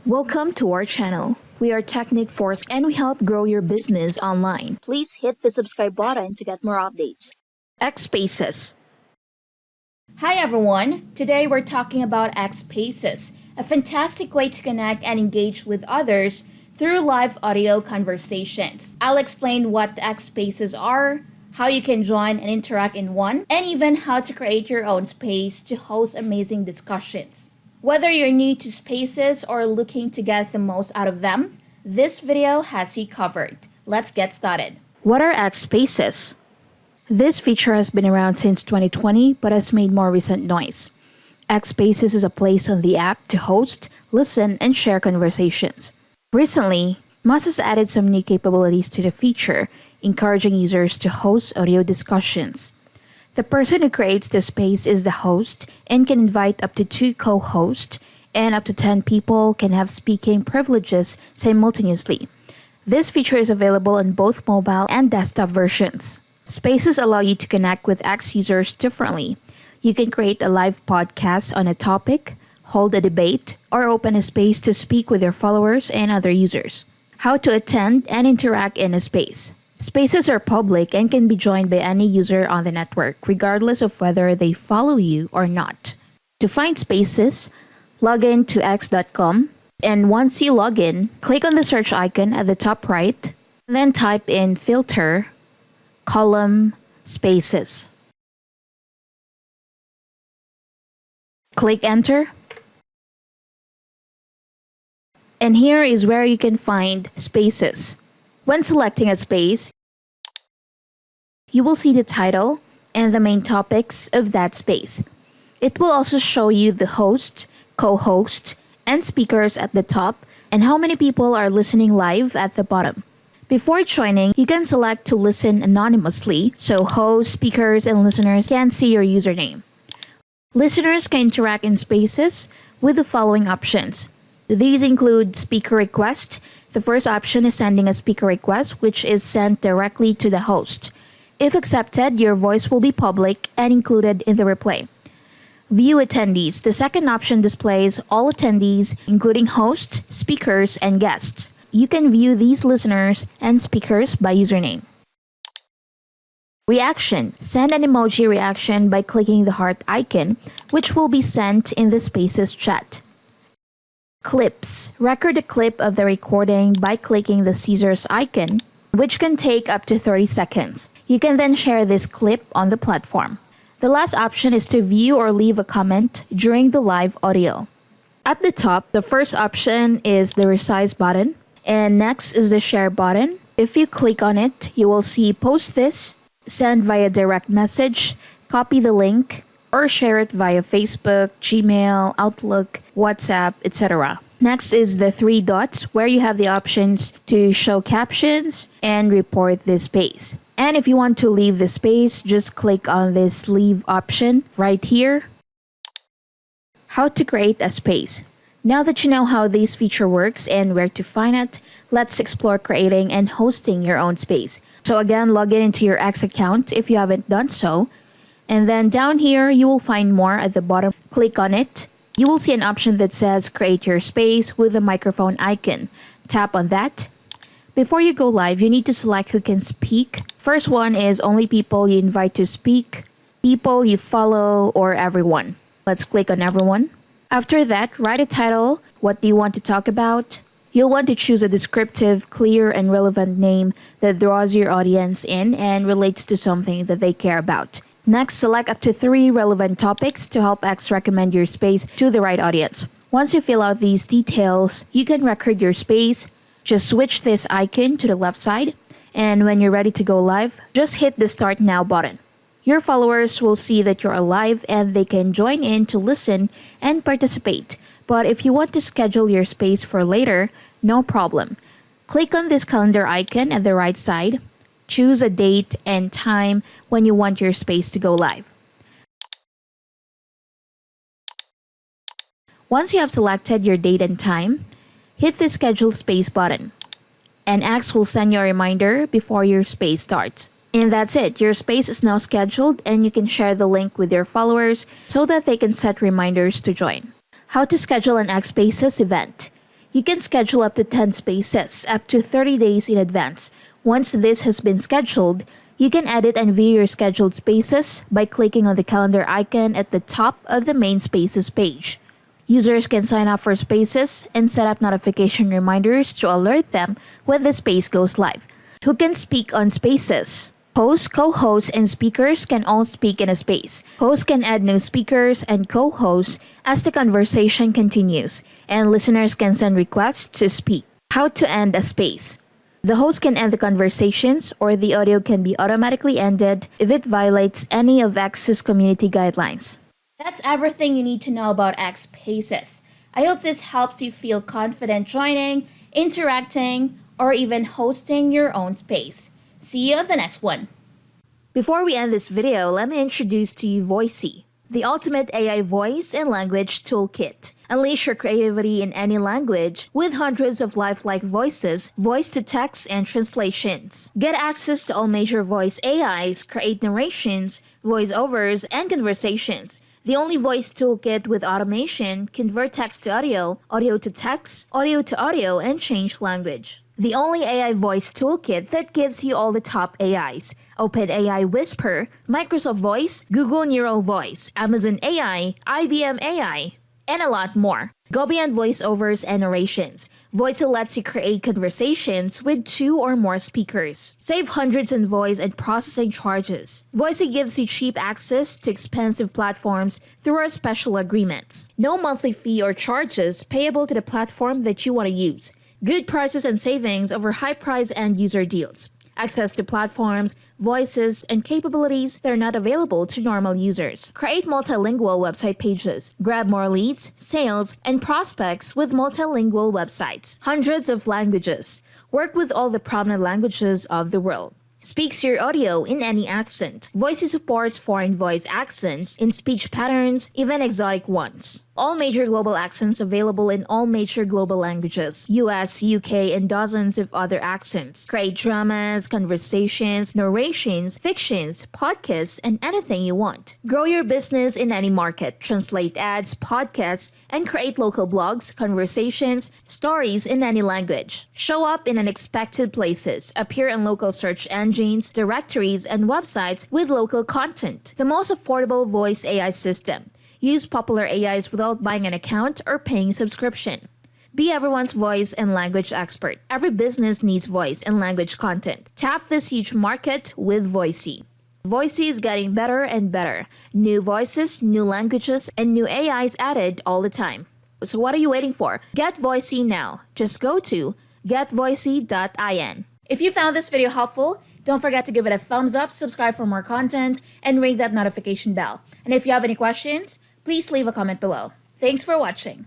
Welcome to our channel. We are Technic Force and we help grow your business online. Please hit the subscribe button to get more updates. X Spaces. Hi everyone! Today we're talking about X Spaces, a fantastic way to connect and engage with others through live audio conversations. I'll explain what X Spaces are, how you can join and interact in one, and even how to create your own space to host amazing discussions. Whether you're new to Spaces or looking to get the most out of them, this video has you covered. Let's get started. What are X Spaces? This feature has been around since 2020 but has made more recent noise. X Spaces is a place on the app to host, listen, and share conversations. Recently, Moz has added some new capabilities to the feature, encouraging users to host audio discussions. The person who creates the space is the host and can invite up to 2 co-hosts, and up to 10 people can have speaking privileges simultaneously. This feature is available on both mobile and desktop versions. Spaces allow you to connect with X users differently. You can create a live podcast on a topic, hold a debate, or open a space to speak with your followers and other users. How to attend and interact in a space. Spaces are public and can be joined by any user on the network, regardless of whether they follow you or not. To find Spaces, log in to x.com, and once you log in, click on the search icon at the top right, and then type in filter, column, Spaces. Click enter. And here is where you can find Spaces. When selecting a space, you will see the title and the main topics of that space. It will also show you the host, co-host, and speakers at the top and how many people are listening live at the bottom. Before joining, you can select to listen anonymously, so hosts, speakers, and listeners can see your username. Listeners can interact in Spaces with the following options. These include speaker request. The first option is sending a speaker request, which is sent directly to the host. If accepted, your voice will be public and included in the replay. View attendees. The second option displays all attendees, including hosts, speakers, and guests. You can view these listeners and speakers by username. Reaction. Send an emoji reaction by clicking the heart icon, which will be sent in the Spaces chat. Clips. Record a clip of the recording by clicking the scissors icon, which can take up to 30 seconds. You can then share this clip on the platform. The last option is to view or leave a comment during the live audio. At the top, the first option is the resize button, and next is the share button. If you click on it, you will see post this, send via direct message, copy the link, or share it via Facebook, Gmail, Outlook, WhatsApp, etc. Next is the 3 dots where you have the options to show captions and report this space. And if you want to leave the space, just click on this leave option right here. How to create a space. Now that you know how this feature works and where to find it, let's explore creating and hosting your own space. So again, log in into your X account if you haven't done so. And then down here, you will find more at the bottom. Click on it. You will see an option that says create your space with a microphone icon. Tap on that. Before you go live, you need to select who can speak. First one is only people you invite to speak, people you follow, or everyone. Let's click on everyone. After that, write a title. What do you want to talk about? You'll want to choose a descriptive, clear, and relevant name that draws your audience in and relates to something that they care about. Next, select up to 3 relevant topics to help X recommend your space to the right audience. Once you fill out these details, you can record your space. Just switch this icon to the left side, and when you're ready to go live, just hit the Start Now button. Your followers will see that you're alive and they can join in to listen and participate. But if you want to schedule your space for later, no problem. Click on this calendar icon at the right side. Choose a date and time when you want your space to go live. Once you have selected your date and time, hit the Schedule Space button, and X will send you a reminder before your space starts. And that's it. Your space is now scheduled, and you can share the link with your followers so that they can set reminders to join. How to schedule an X Spaces event. You can schedule up to 10 spaces up to 30 days in advance. Once this has been scheduled, you can edit and view your scheduled spaces by clicking on the calendar icon at the top of the main Spaces page. Users can sign up for Spaces and set up notification reminders to alert them when the space goes live. Who can speak on Spaces? Hosts, co-hosts, and speakers can all speak in a space. Hosts can add new speakers and co-hosts as the conversation continues, and listeners can send requests to speak. How to end a space. The host can end the conversations, or the audio can be automatically ended if it violates any of X's community guidelines. That's everything you need to know about X Spaces. I hope this helps you feel confident joining, interacting, or even hosting your own space. See you on the next one. Before we end this video, let me introduce to you Voicey, the ultimate AI voice and language toolkit. Unleash your creativity in any language with hundreds of lifelike voices, voice-to-text, and translations. Get access to all major voice AIs, create narrations, voiceovers, and conversations. The only voice toolkit with automation, convert text to audio, audio to text, audio to audio, and change language. The only AI voice toolkit that gives you all the top AIs: OpenAI Whisper, Microsoft Voice, Google Neural Voice, Amazon AI, IBM AI, and a lot more. Go beyond voiceovers and narrations. Voicey lets you create conversations with 2 or more speakers. Save hundreds in voice and processing charges. Voicey gives you cheap access to expensive platforms through our special agreements. No monthly fee or charges payable to the platform that you want to use. Good prices and savings over high-price end-user deals. Access to platforms, voices, and capabilities that are not available to normal users. Create multilingual website pages. Grab more leads, sales, and prospects with multilingual websites. Hundreds of languages. Work with all the prominent languages of the world. Speaks your audio in any accent. Voicey supports foreign voice accents in speech patterns, even exotic ones. All major global accents available in all major global languages, US, UK, and dozens of other accents. Create dramas, conversations, narrations, fictions, podcasts, and anything you want. Grow your business in any market. Translate ads, podcasts, and create local blogs, conversations, stories in any language. Show up in unexpected places. Appear in local search engines, directories, and websites with local content. The most affordable voice AI system. Use popular AIs without buying an account or paying subscription. Be everyone's voice and language expert. Every business needs voice and language content. Tap this huge market with Voicey. Voicey is getting better and better. New voices, new languages, and new AIs added all the time. So what are you waiting for? Get Voicey now. Just go to getvoicey.in. If you found this video helpful, don't forget to give it a thumbs up, subscribe for more content, and ring that notification bell. And if you have any questions, please leave a comment below. Thanks for watching.